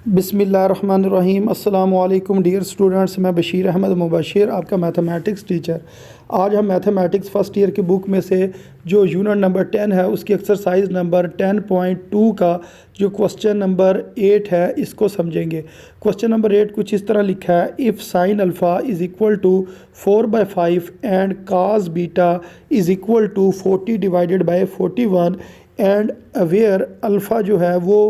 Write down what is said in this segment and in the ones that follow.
बिस्मिल्लाहिर्रहमानिर्रहीम। अस्सलाम वालेकुम डियर स्टूडेंट्स, मैं बशीर अहमद मुबशिर, आपका मैथमेटिक्स टीचर। आज हम मैथमेटिक्स फ़र्स्ट ईयर की बुक में से जो यूनिट नंबर 10 है उसकी एक्सरसाइज नंबर 10.2 का जो क्वेश्चन नंबर 8 है इसको समझेंगे। क्वेश्चन नंबर 8 कुछ इस तरह लिखा है, if sine alpha is equal to 4/5 and cos beta is equal to 40 divided by 41 and where alpha जो है वो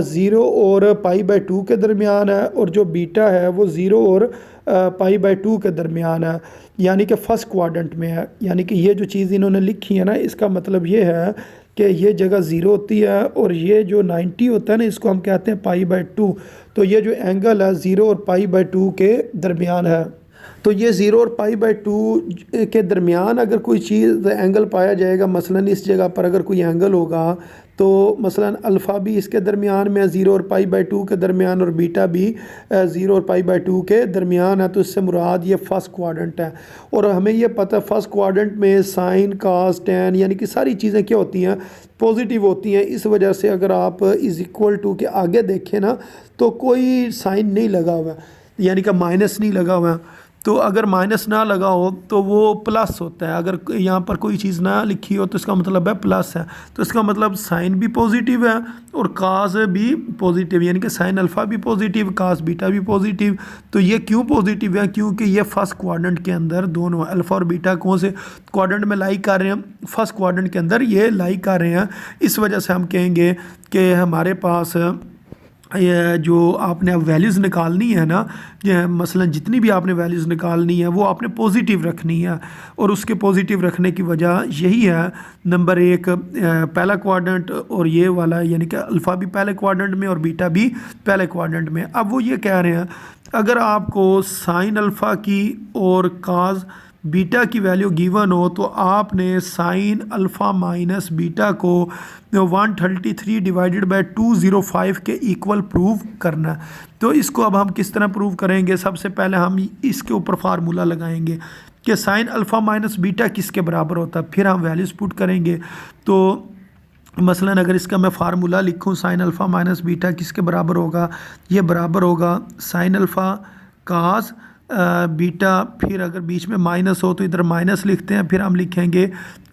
0 और π/2 के दरमियान है और जो बीटा है वो 0 और π/2 के दरमियान है, यानी कि फ़र्स्ट क्वाड्रेंट में है। यानी कि ये जो चीज़ इन्होंने लिखी है ना, इसका मतलब ये है कि ये जगह 0 होती है और ये जो 90 होता है ना, इसको हम कहते हैं π/2। तो ये जो एंगल है 0 और π/2 के दरमियान है। तो ये 0 और π/2 के दरमियान अगर कोई चीज़ एंगल पाया जाएगा, मसलन इस जगह पर अगर कोई एंगल होगा तो मसलन अल्फ़ा भी इसके दरमियान में 0 और π/2 के दरमियान और बीटा भी 0 और π/2 के दरमियान है, तो इससे मुराद ये फर्स्ट क्वाड्रेंट है। और हमें ये पता है फर्स्ट क्वाड्रेंट में साइन कास टैन यानी कि सारी चीज़ें क्या होती हैं, पॉजिटिव होती हैं। इस वजह से अगर आप इज़ इक्वल टू के आगे देखें ना तो कोई साइन नहीं लगा हुआ, यानी कि माइनस नहीं लगा हुआ। तो अगर माइनस ना लगा हो तो वो प्लस होता है। अगर यहाँ पर कोई चीज़ ना लिखी हो तो इसका मतलब है प्लस है। तो इसका मतलब साइन भी पॉजिटिव है और कास भी पॉजिटिव, यानी कि साइन अल्फ़ा भी पॉजिटिव, कास बीटा भी पॉजिटिव। तो ये क्यों पॉजिटिव है? क्योंकि ये फर्स्ट क्वाड्रेंट के अंदर दोनों अल्फ़ा और बीटा कौन से क्वाड्रेंट में लाई कर रहे हैं? फर्स्ट क्वाड्रेंट के अंदर ये लाई कर रहे हैं। इस वजह से हम कहेंगे कि हमारे पास ये जो आपने अब वैल्यूज़ निकालनी है ना, मसलन जितनी भी आपने वैल्यूज़ निकालनी है वो आपने पॉजिटिव रखनी है। और उसके पॉजिटिव रखने की वजह यही है, नंबर 1 पहला क्वाड्रेंट और ये वाला, यानी कि अल्फ़ा भी पहले क्वाड्रेंट में और बीटा भी पहले क्वाड्रेंट में। अब वो ये कह रहे हैं अगर आपको साइन अल्फ़ा की और कास बीटा की वैल्यू गिवन हो तो आपने साइन अल्फ़ा माइनस बीटा को 133 डिवाइडेड बाई 205 के इक्वल प्रूव करना। तो इसको अब हम किस तरह प्रूव करेंगे? सबसे पहले हम इसके ऊपर फार्मूला लगाएंगे कि साइन अल्फ़ा माइनस बीटा किसके बराबर होता है, फिर हम वैल्यूज़ पुट करेंगे। तो मसलन अगर इसका मैं फार्मूला लिखूं, साइन अल्फ़ा माइनस बीटा किसके बराबर होगा? ये बराबर होगा साइन अल्फ़ा कास बीटा, फिर अगर बीच में माइनस हो तो इधर माइनस लिखते हैं, फिर हम लिखेंगे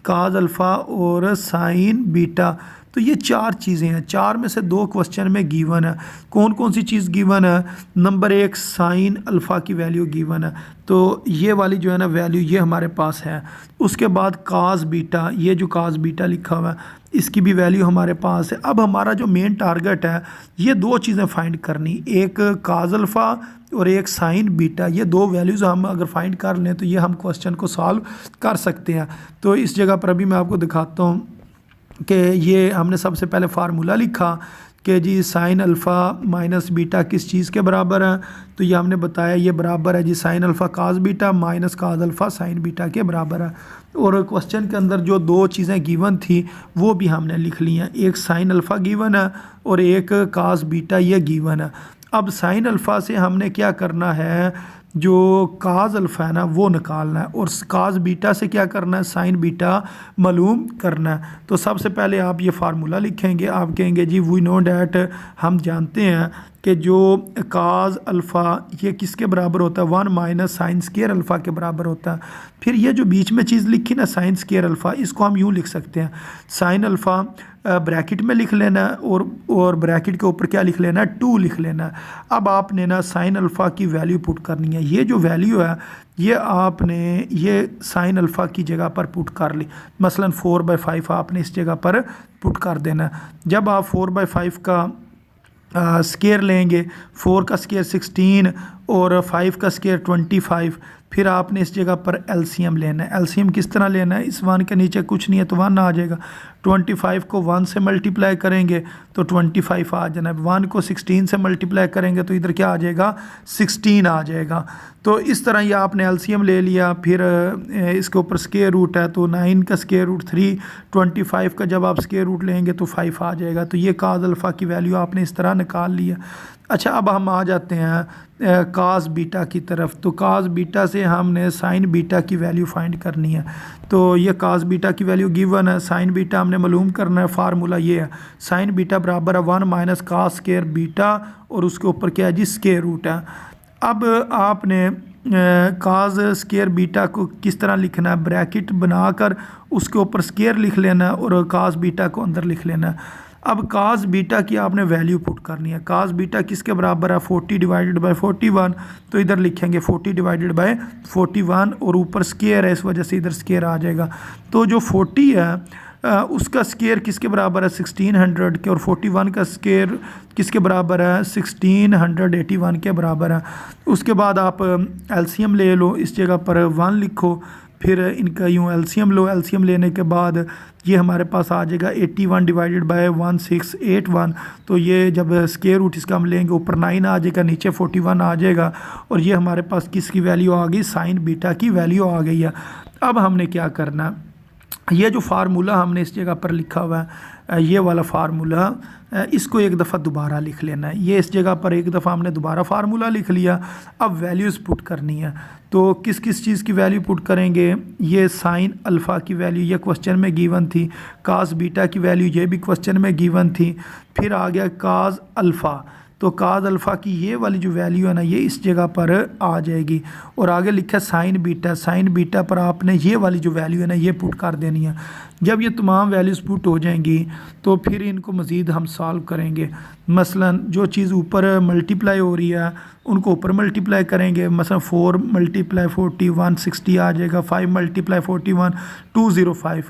काज अल्फ़ा और साइन बीटा। तो ये 4 चीज़ें हैं, 4 में से 2 क्वेश्चन में गिवन है। कौन कौन सी चीज़ गिवन है? नंबर 1 साइन अल्फ़ा की वैल्यू गिवन है, तो ये वाली जो है ना वैल्यू ये हमारे पास है। उसके बाद काज बीटा, ये जो काज बीटा लिखा हुआ है इसकी भी वैल्यू हमारे पास है। अब हमारा जो मेन टारगेट है ये 2 चीज़ें फाइंड करनी, एक काज अल्फ़ा और एक साइन बीटा। ये 2 वैल्यूज़ हम अगर फाइंड कर लें तो ये हम क्वेश्चन को सॉल्व कर सकते हैं। तो इस जगह पर अभी मैं आपको दिखाता हूँ कि ये हमने सबसे पहले फार्मूला लिखा कि जी साइन अल्फ़ा माइनस बीटा किस चीज़ के बराबर है, तो ये हमने बताया ये बराबर है जी sine alpha cos beta minus cos alpha sine beta के बराबर है। और क्वेश्चन के अंदर जो 2 चीज़ें गिवन थी वो भी हमने लिख ली हैं, एक साइन अल्फ़ा गिवन है और एक कास बीटा ये गिवन है। अब साइन अल्फ़ा से हमने क्या करना है, जो काज अल्फ़ा है ना वो निकालना है, और काज बीटा से क्या करना है, साइन बीटा मालूम करना है। तो सबसे पहले आप ये फार्मूला लिखेंगे, आप कहेंगे जी वी नो डैट, हम जानते हैं कि जो काज अल्फ़ा ये किसके बराबर होता है, 1 माइनस साइन स्क्वायर अल्फ़ा के बराबर होता है। फिर ये जो बीच में चीज़ लिखी ना साइन स्क्वायर अल्फ़ा, इसको हम यूँ लिख सकते हैं साइन अल्फ़ा ब्रैकेट में लिख लेना है और ब्रैकेट के ऊपर क्या लिख लेना है, 2 लिख लेना है। अब आपने ना साइन अल्फ़ा की वैल्यू पुट करनी है। ये जो वैल्यू है ये आपने ये साइन अल्फ़ा की जगह पर पुट कर ली, मसलन 4/5 आपने इस जगह पर पुट कर देना है। जब आप 4/5 का स्केयर लेंगे, 4 का स्केयर 16 और 5 का स्केयर 25, फिर आपने इस जगह पर एलसीएम लेना है। एलसीएम किस तरह लेना है, इस 1 के नीचे कुछ नहीं है तो 1 आ जाएगा, 25 को 1 से मल्टीप्लाई करेंगे तो 25 आ जाना है, 1 को 16 से मल्टीप्लाई करेंगे तो इधर क्या आ जाएगा, 16 आ जाएगा। तो इस तरह ये आपने एलसीएम ले लिया, फिर इसके ऊपर स्केयर रूट है तो 9 का स्केयर रूट 3, 25 का जब आप स्केयर रूट लेंगे तो 5 आ जाएगा। तो ये काज अल्फ़ा की वैल्यू आपने इस तरह निकाल लिया। अच्छा, अब हम आ जाते हैं कास बीटा की तरफ। तो कास बीटा से हमने साइन बीटा की वैल्यू फाइंड करनी है। तो ये कास बीटा की वैल्यू गिवन है, साइन बीटा हमने मालूम करना है। फार्मूला ये है, साइन बीटा बराबर है 1 माइनस कास स्केयर बीटा और उसके ऊपर क्या है जी, स्केयर रूट है। अब आपने काज स्केयर बीटा को किस तरह लिखना है, ब्रैकेट बनाकर उसके ऊपर स्केयर लिख लेना है और काज बीटा को अंदर लिख लेना है। अब काज बीटा की आपने वैल्यू पुट करनी है। काज बीटा किसके बराबर है, 40 डिवाइडेड बाय 41। तो इधर लिखेंगे 40 डिवाइडेड बाय 41 और ऊपर स्केयर है, इस वजह से इधर स्केयर आ जाएगा। तो जो 40 है उसका स्केयर किसके बराबर है, 1600 के, और 41 का स्केयर किसके बराबर है, 1681 के बराबर है। उसके बाद आप एलसीएम ले लो, इस जगह पर 1 लिखो, फिर इनका यूँ एलसीएम लो। एलसीएम लेने के बाद ये हमारे पास आ जाएगा 81 डिवाइडेड बाय 1681। तो ये जब स्केयर रूट इसका हम लेंगे, ऊपर 9 आ जाएगा, नीचे 41 आ जाएगा, और ये हमारे पास किसकी वैल्यू आ गई, साइन बीटा की वैल्यू आ गई है। अब हमने क्या करना है, ये जो फार्मूला हमने इस जगह पर लिखा हुआ है, ये वाला फार्मूला, इसको एक दफ़ा दोबारा लिख लेना है। ये इस जगह पर एक दफ़ा हमने दोबारा फार्मूला लिख लिया। अब वैल्यूज़ पुट करनी है। तो किस किस चीज़ की वैल्यू पुट करेंगे, ये साइन अल्फ़ा की वैल्यू ये क्वेश्चन में गिवन थी, कास बीटा की वैल्यू ये भी क्वेश्चन में गिवन थी, फिर आ गया कास अल्फ़ा। तो काज अल्फ़ा की ये वाली जो वैल्यू है ना, ये इस जगह पर आ जाएगी। और आगे लिखा साइन बीटा, साइन बीटा पर आपने ये वाली जो वैल्यू है ना, ये पुट कर देनी है। जब ये तमाम वैल्यूज़ पुट हो जाएंगी तो फिर इनको मज़ीद हम सॉल्व करेंगे। मसलन जो चीज़ ऊपर मल्टीप्लाई हो रही है उनको ऊपर मल्टीप्लाई करेंगे। मसलन 4 मल्टीप्लाई 40 160 आ जाएगा, 5 मल्टीप्लाई 41 205,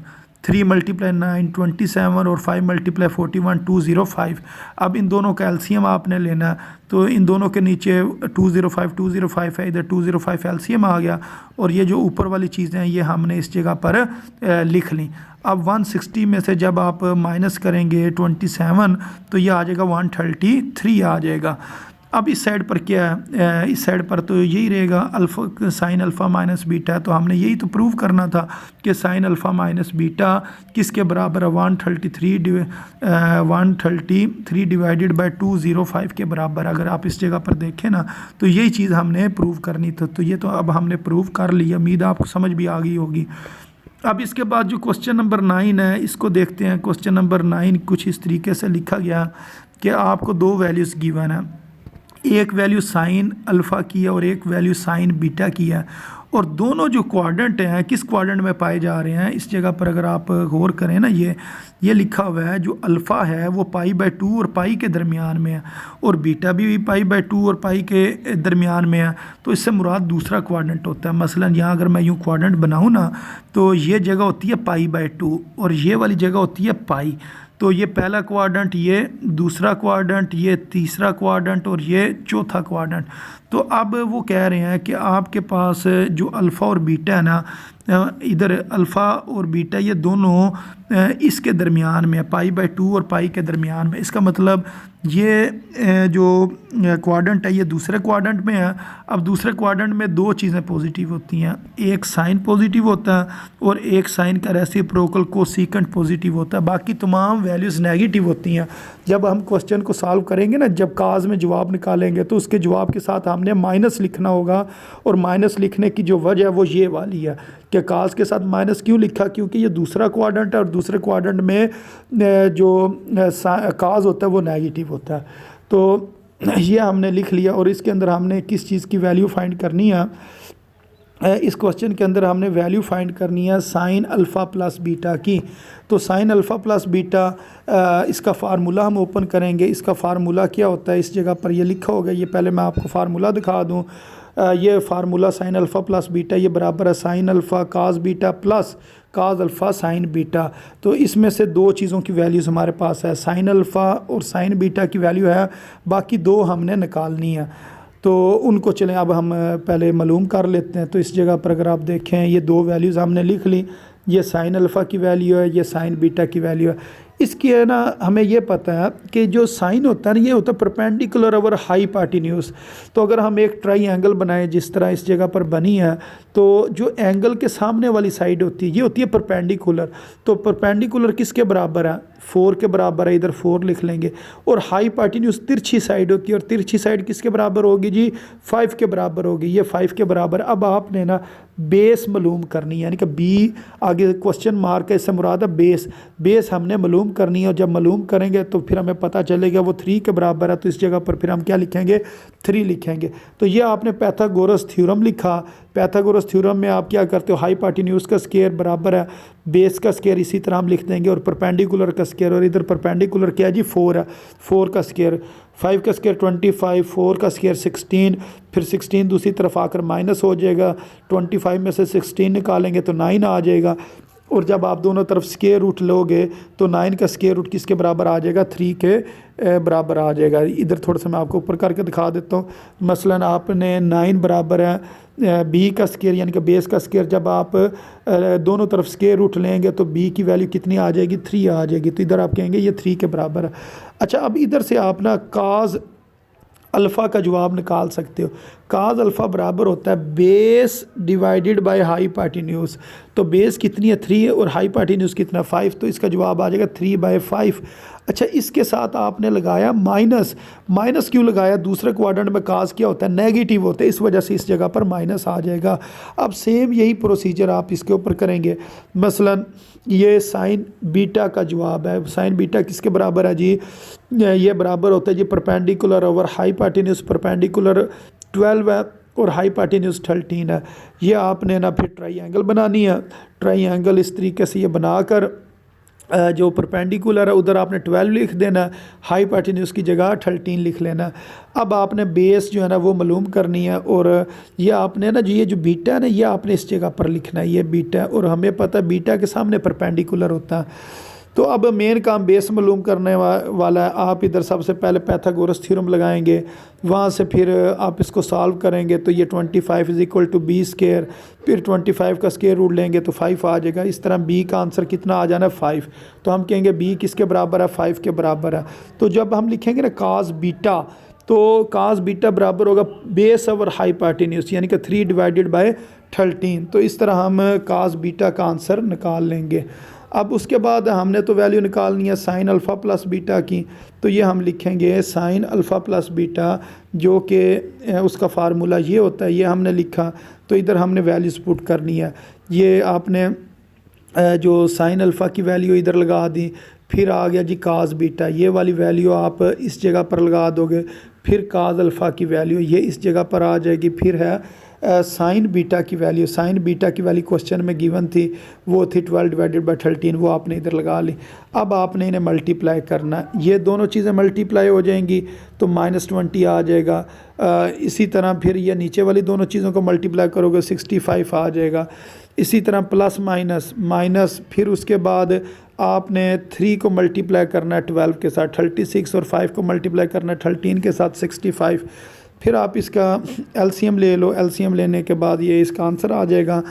3 मल्टीप्लाई 9 27 और 5 मल्टीप्लाई 41 205। अब इन दोनों का एलसीएम आपने लेना, तो इन दोनों के नीचे 205 है, इधर 205 एलसीएम आ गया, और ये जो ऊपर वाली चीज़ें हैं ये हमने इस जगह पर लिख ली। अब 160 में से जब आप माइनस करेंगे 27 तो ये आ जाएगा 133 आ जाएगा। अब इस साइड पर क्या है, इस साइड पर तो यही रहेगा, alpha sine alpha minus beta है। तो हमने यही तो प्रूव करना था कि साइन अल्फ़ा माइनस बीटा किसके बराबर है, 133 डिवाइडेड बाय 205 के बराबर। अगर आप इस जगह पर देखें ना, तो यही चीज़ हमने प्रूव करनी थी। तो ये तो अब हमने प्रूव कर ली, उम्मीद आपको समझ भी आ गई होगी। अब इसके बाद जो क्वेश्चन नंबर 9 है, इसको देखते हैं। क्वेश्चन नंबर 9 कुछ इस तरीके से लिखा गया कि आपको 2 वैल्यूज़ गिवन है, एक वैल्यू साइन अल्फ़ा की है और एक वैल्यू साइन बीटा की है, और दोनों जो क्वाड्रेंट हैं किस क्वाड्रेंट में पाए जा रहे हैं। इस जगह पर अगर आप गौर करें ना, ये लिखा हुआ है जो अल्फ़ा है वो π/2 और पाई के दरमियान में है, और बीटा भी π/2 और पाई के दरमियान में है। तो इससे मुराद दूसरा क्वाड्रेंट होता है। मसलन यहाँ अगर मैं यूँ क्वाड्रेंट बनाऊँ ना, तो ये जगह होती है π/2 और ये वाली जगह होती है पाई। तो ये पहला क्वाड्रेंट, ये दूसरा क्वाड्रेंट, ये तीसरा क्वाड्रेंट और ये चौथा क्वाड्रेंट। तो अब वो कह रहे हैं कि आपके पास जो अल्फ़ा और बीटा है ना, इधर अल्फ़ा और बीटा ये दोनों इसके दरमियान में है, π/2 और पाई के दरमियान में। इसका मतलब ये जो क्वाड्रेंट है ये दूसरे क्वाड्रेंट में है। अब दूसरे क्वाड्रेंट में 2 चीज़ें पॉजिटिव होती हैं, एक साइन पॉजिटिव होता है और एक साइन का रेसिप्रोकल कोसेकेंट पॉजिटिव होता है। बाकी तमाम वैल्यूज़ नेगेटिव होती हैं। जब हम क्वेश्चन को सॉल्व करेंगे ना, जब काज में जवाब निकालेंगे तो उसके जवाब के साथ हमने माइनस लिखना होगा, और माइनस लिखने की जो वजह है वो ये वाली है कि काज के साथ माइनस क्यों लिखा, क्योंकि ये दूसरा क्वाड्रेंट है और दूसरे क्वाड्रेंट में जो काज होता है वो नेगेटिव होता है। तो ये हमने लिख लिया, और इसके अंदर हमने किस चीज़ की वैल्यू फाइंड करनी है, इस क्वेश्चन के अंदर हमने वैल्यू फाइंड करनी है साइन अल्फ़ा प्लस बीटा की। तो साइन अल्फ़ा प्लस बीटा, इसका फार्मूला हम ओपन करेंगे। इसका फार्मूला क्या होता है, इस जगह पर ये लिखा होगा, ये पहले मैं आपको फार्मूला दिखा दूँ। ये formula sine alpha plus beta ये बराबर है साइन अल्फ़ा काज बीटा प्लस काज अल्फ़ा साइन बीटा। तो इसमें से 2 चीज़ों की वैल्यूज़ हमारे पास है, साइन अल्फ़ा और साइन बीटा की वैल्यू है, बाकी 2 हमने निकालनी है। तो उनको चलें अब हम पहले मालूम कर लेते हैं। तो इस जगह पर अगर आप देखें, ये 2 वैल्यूज़ हमने लिख ली, ये साइन अल्फ़ा की वैल्यू है, ये साइन बीटा की वैल्यू है। इसकी है ना हमें ये पता है कि जो साइन होता है ना ये होता है परपेंडिकुलर ओवर हाईपाटिन्यूज। तो अगर हम एक ट्राई बनाएं जिस तरह इस जगह पर बनी है, तो जो एंगल के सामने वाली साइड होती है ये होती है परपेंडिकुलर। तो परपेंडिकुलर किसके बराबर है? 4 के बराबर है, इधर 4 लिख लेंगे। और हाईपाटिन्यूज तिरछी साइड होती है, और तिरछी साइड किसके बराबर होगी जी? 5 के बराबर होगी, ये 5 के बराबर। अब आपने ना बेस मालूम करनी है, यानी कि बी आगे क्वेश्चन मार्क है, इससे मुराद है बेस। बेस हमने मालूम करनी है, और जब मालूम करेंगे तो फिर हमें पता चलेगा वो 3 के बराबर है, तो इस जगह पर फिर हम क्या लिखेंगे? 3 लिखेंगे। तो ये आपने पैथागोरस थ्योरम लिखा। पैथागोरस थ्योरम में आप क्या करते हो? हाईपाटिन्यूज का स्क्वायर बराबर है बेस का स्क्वायर, इसी तरह हम लिख देंगे, और परपेंडिकुलर का स्क्वायर, और इधर परपेंडिकुलर क्या है जी? 4 है। 4 का स्क्वायर, 5 का स्क्वायर 25, 4 का स्क्वायर 16, फिर 16 दूसरी तरफ आकर माइनस हो जाएगा, 25 में से 16 निकालेंगे तो 9 आ जाएगा। और जब आप दोनों तरफ स्क्वायर रूट लोगे तो 9 का स्क्वायर रूट किसके बराबर आ जाएगा? 3 के बराबर आ जाएगा। इधर थोड़ा सा मैं आपको ऊपर करके दिखा देता हूँ। मसलन आपने 9 बराबर है बी का स्क्वायर, यानी कि बेस का स्क्वायर। जब आप दोनों तरफ स्क्वायर रूट लेंगे तो बी की वैल्यू कितनी आ जाएगी? 3 आ जाएगी। तो इधर आप कहेंगे ये 3 के बराबर है। अच्छा, अब इधर से आप ना काज अल्फ़ा का जवाब निकाल सकते हो। काज अल्फ़ा बराबर होता है बेस डिवाइडेड बाय हाईपाटिन्यूज। तो बेस कितनी है? 3 है, और हाईपाटिन्यूज कितना? 5। तो इसका जवाब आ जाएगा 3/5। अच्छा, इसके साथ आपने लगाया माइनस। माइनस क्यों लगाया? दूसरे क्वाड्रेंट में काज क्या होता है? नेगेटिव होता है, इस वजह से इस जगह पर माइनस आ जाएगा। अब सेम यही प्रोसीजर आप इसके ऊपर करेंगे। मसलन ये साइन बीटा का जवाब है। साइन बीटा किसके बराबर है जी? ये बराबर होता है जी परपेंडिकुलर ओवर हाईपाटिन्यूज। परपेंडिकुलर 12 है और हाईपाटिन्यूज 13 है। ये आपने ना फिर ट्राइंगल बनानी है। ट्राइंगल इस तरीके से ये बनाकर जो परपेंडिकुलर है उधर आपने 12 लिख देना, हाईपाटिन्यूज की जगह 13 लिख लेना। अब आपने बेस जो है ना वो मालूम करनी है, और ये आपने ना ये जो बीटा है ना ये आपने इस जगह पर लिखना है, ये बीटा। और हमें पता है बीटा के सामने परपेंडिकुलर होता है। तो अब मेन काम बेस मालूम करने वाला है। आप इधर सबसे पहले पैथागोरस थ्योरम लगाएंगे, वहाँ से फिर आप इसको सॉल्व करेंगे। तो ये 25 = b², फिर 25 का स्क्वायर रूट लेंगे तो 5 आ जाएगा। इस तरह b का आंसर कितना आ जाना है? 5। तो हम कहेंगे b किसके बराबर है? 5 के बराबर है। तो जब हम लिखेंगे ना काज बीटा, तो काज बीटा बराबर होगा बेस ओवर हाईपाटिन्यूज, यानी कि 3/13। तो इस तरह हम काज बीटा का आंसर निकाल लेंगे। अब उसके बाद हमने तो वैल्यू निकालनी है साइन अल्फ़ा प्लस बीटा की। तो ये हम लिखेंगे साइन अल्फ़ा प्लस बीटा, जो कि उसका फार्मूला ये होता है, ये हमने लिखा। तो इधर हमने वैल्यूज़ पुट करनी है। ये आपने जो साइन अल्फ़ा की वैल्यू इधर लगा दी, फिर आ गया जी काज बीटा, ये वाली वैल्यू आप इस जगह पर लगा दोगे, फिर काज अल्फ़ा की वैल्यू ये इस जगह पर आ जाएगी। फिर है साइन बीटा की वैल्यू। साइन बीटा की वैल्यू क्वेश्चन में गिवन थी, वो थी 12/13, वो आपने इधर लगा ली। अब आपने इन्हें मल्टीप्लाई करना, ये दोनों चीज़ें मल्टीप्लाई हो जाएंगी तो -20 आ जाएगा। इसी तरह फिर ये नीचे वाली दोनों चीज़ों को मल्टीप्लाई करोगे 65 आ जाएगा। इसी तरह प्लस माइनस माइनस, फिर उसके बाद आपने 3 को मल्टीप्लाई करना है 12 के साथ 36, और 5 को मल्टीप्लाई करना है 13 के साथ 65। फिर आप इसका एलसीएम ले लो। एलसीएम लेने के बाद ये इसका आंसर आ जाएगा,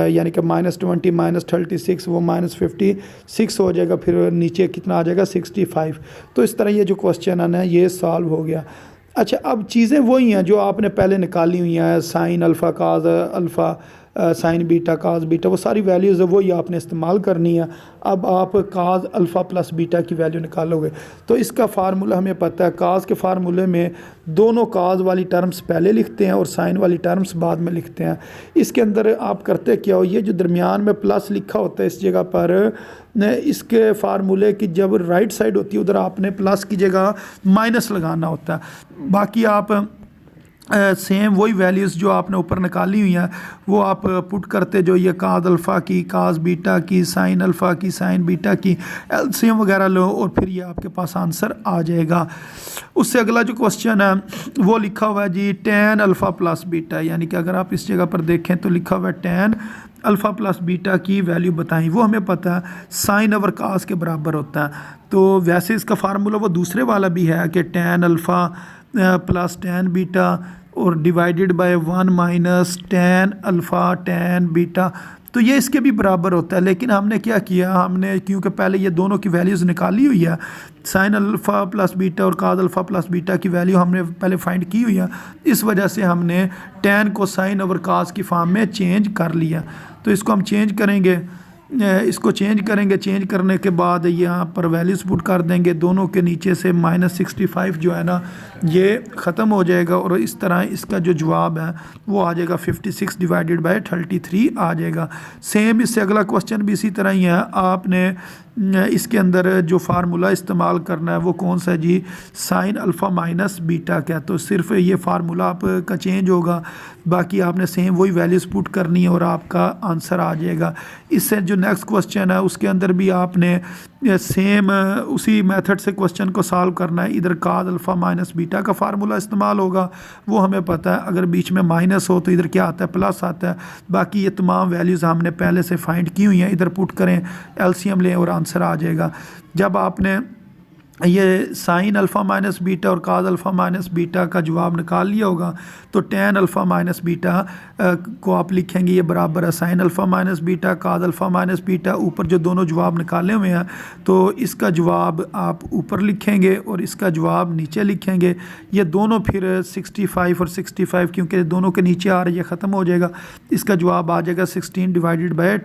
यानी कि -20 -36 वो -56 हो जाएगा। फिर नीचे कितना आ जाएगा? 65। तो इस तरह ये जो क्वेश्चन है ना ये सॉल्व हो गया। अच्छा, अब चीज़ें वही हैं जो आपने पहले निकाली हुई हैं, साइन अल्फ़ा काज अल्फ़ा, साइन बीटा काज बीटा, वो सारी वैल्यूज़ है वही आपने इस्तेमाल करनी है। अब आप काज अल्फ़ा प्लस बीटा की वैल्यू निकालोगे तो इसका फार्मूला हमें पता है। काज के फार्मूले में दोनों काज वाली टर्म्स पहले लिखते हैं और साइन वाली टर्म्स बाद में लिखते हैं। इसके अंदर आप करते क्या हो, ये जो दरमियान में प्लस लिखा होता है इस जगह पर, इसके फार्मूले की जब राइट साइड होती है उधर आपने प्लस की जगह माइनस लगाना होता है। बाकी आप सेम वही वैल्यूज़ जो आपने ऊपर निकाली हुई हैं वो आप पुट करते, जो ये काज अल्फ़ा की, काज बीटा की, साइन अल्फ़ा की, साइन बीटा की एलसीएम वगैरह लो, और फिर ये आपके पास आंसर आ जाएगा। उससे अगला जो क्वेश्चन है वो लिखा हुआ है जी tan अल्फ़ा प्लस बीटा, यानी कि अगर आप इस जगह पर देखें तो लिखा हुआ है tan अल्फ़ा प्लस बीटा की वैल्यू बताएं। वो हमें पता है साइन ओवर काज के बराबर होता है। तो वैसे इसका फार्मूला वो दूसरे वाला भी है कि tan alpha plus tan beta और divided by 1 - tan alpha tan beta. तो ये इसके भी बराबर होता है। लेकिन हमने क्या किया, हमने क्योंकि पहले ये दोनों की वैल्यूज़ निकाली हुई है, साइन अल्फ़ा प्लस बीटा और काज अल्फ़ा प्लस बीटा की वैल्यू हमने पहले फाइंड की हुई है, इस वजह से हमने टैन को साइन ओवर काज की फॉर्म में चेंज कर लिया। तो इसको हम चेंज करेंगे, चेंज करने के बाद यहाँ पर वैल्यूज़ पुट कर देंगे, दोनों के नीचे से -65 जो है ना ये ख़त्म हो जाएगा, और इस तरह इसका जो जवाब है वो आ जाएगा 56 डिवाइडेड बाय 33 आ जाएगा। सेम इससे अगला क्वेश्चन भी इसी तरह ही है। आपने इसके अंदर जो फार्मूला इस्तेमाल करना है वो कौन सा है जी, साइन अल्फ़ा माइनस बीटा का। तो सिर्फ ये फार्मूला आपका चेंज होगा, बाकी आपने सेम वही वैल्यूज़ पुट करनी है और आपका आंसर आ जाएगा। इससे जो नेक्स्ट क्वेश्चन है उसके अंदर भी आपने सेम उसी मेथड से क्वेश्चन को सॉल्व करना है। इधर काज अल्फ़ा माइनस बीटा का फार्मूला इस्तेमाल होगा, वो हमें पता है, अगर बीच में माइनस हो तो इधर क्या आता है, प्लस आता है। बाकी ये तमाम वैल्यूज़ हमने पहले से फाइंड की हुई हैं, इधर पुट करें, एलसीएम लें और आंसर आ जाएगा। जब आपने ये साइन अल्फ़ा माइनस बीटा और काज अल्फ़ा माइनस बीटा का जवाब निकाल लिया होगा, तो टैन अल्फ़ा माइनस बीटा को आप लिखेंगे ये बराबर है साइन अल्फ़ा माइनस बीटा काज अल्फ़ा माइनस बीटा। ऊपर जो दोनों जवाब निकाले हुए हैं तो इसका जवाब आप ऊपर लिखेंगे और इसका जवाब नीचे लिखेंगे। ये दोनों फिर 65 और 65 क्योंकि दोनों के नीचे आ रही है, ख़त्म हो जाएगा। इसका जवाब आ जाएगा 16 डिवाइडेड बाय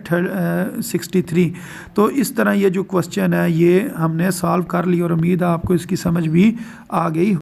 63। तो इस तरह ये जो क्वेश्चन है ये हमने सॉल्व कर लिया और उम्मीद है आपको इसकी समझ भी आ गई।